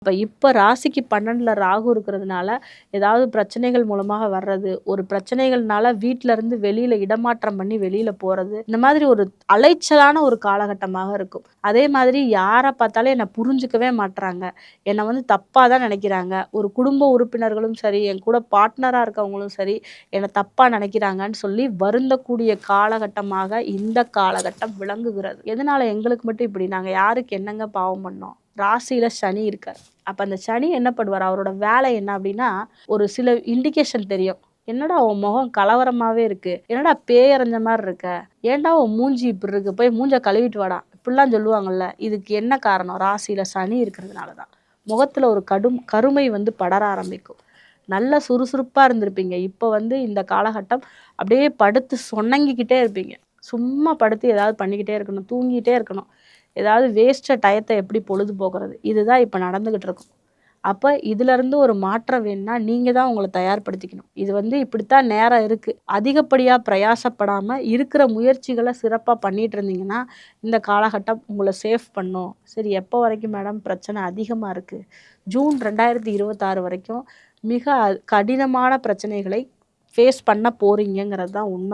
இப்ப ராசிக்கு 12ல ராகு இருக்கிறதுனால, ஏதாவது பிரச்சனைகள் மூலமாக வர்றது, ஒரு பிரச்சனைகள்னால வீட்ல இருந்து வெளியில இடமாற்றம் பண்ணி வெளியில போறது, இந்த மாதிரி ஒரு அலைச்சலான ஒரு காலகட்டமாக இருக்கும். அதே மாதிரி யார பார்த்தாலும் என்ன புரிஞ்சுக்கவே மாட்றாங்க. என்ன வந்து தப்பா தான் நெனைக்கிறாங்க. ஒரு குடும்ப உறுப்பினர்களும் சரி, என் கூட பார்ட்னரா இருக்கவங்களும் சரி, என்ன தப்பா நெனைக்கிறாங்கன்னு சொல்லி வருந்தக்கூடிய காலகட்டமாக இந்த காலகட்டம் விளங்குகிறது. எதனால எங்களுக்கு மட்டும் இப்படி? நாங்க யாருக்கு என்னங்க பாவம் பண்ணோம்? ராசியில சனி இருக்கார். அப்ப அந்த சனி என்ன பண்ணுவார்? அவரோட வேலை என்ன அப்படின்னா, ஒரு சில இண்டிகேஷன் தெரியும். "என்னடா உன் முகம் கலவரமாவே இருக்கு. என்னடா பேய் அறைஞ்ச மாரி இருக்க. ஏன்டா உன் மூஞ்சி இப்படி இருக்கு. போய் மூஞ்ச கழுவிட்டு வாடா." இப்படிலாம் சொல்லுவாங்கல்ல. இதுக்கு என்ன காரணம்? ராசியில சனி இருக்கிறதுனால தான். முகத்துல ஒரு கடும் கருமை வந்து படர ஆரம்பிக்கும். நல்ல சுறுசுறுப்பா இருந்திருப்பீங்க. இப்ப வந்து இந்த காலகட்டம் அப்படியே படுத்து சொன்னங்கிக்கிட்டே இருப்பீங்க. சும்மா படுத்து ஏதாவது பண்ணிக்கிட்டே இருக்கணும். தூங்கிட்டே இருக்கணும். ஏதாவது வேஸ்ட்டா டயத்த எப்படி பொழுது போக்குறது? இதுதான் இப்ப நடந்துகிட்டு இருக்கும். அப்ப இதிலருந்து ஒரு மாற்றம் வேணும்னா, நீங்க தான் உங்கள தயார்படுத்திக்கணும். இது வந்து இப்படித்தான் நேரம் இருக்கு. அதிகப்படியா பிரயாசப்படாம இருக்கிற முயற்சிகள சிறப்பா பண்ணிட்டு இருந்தீங்கன்னா, இந்த காலகட்டம் உங்கள சேஃப் பண்ணும். சரி எப்போ வரைக்கும் மேடம் பிரச்சனை அதிகமா இருக்கு? ஜூன் 2026 வரைக்கும் மிக கடினமான பிரச்சனைகளை ஃபேஸ் பண்ண போறீங்கங்கிறது தான் உண்ம.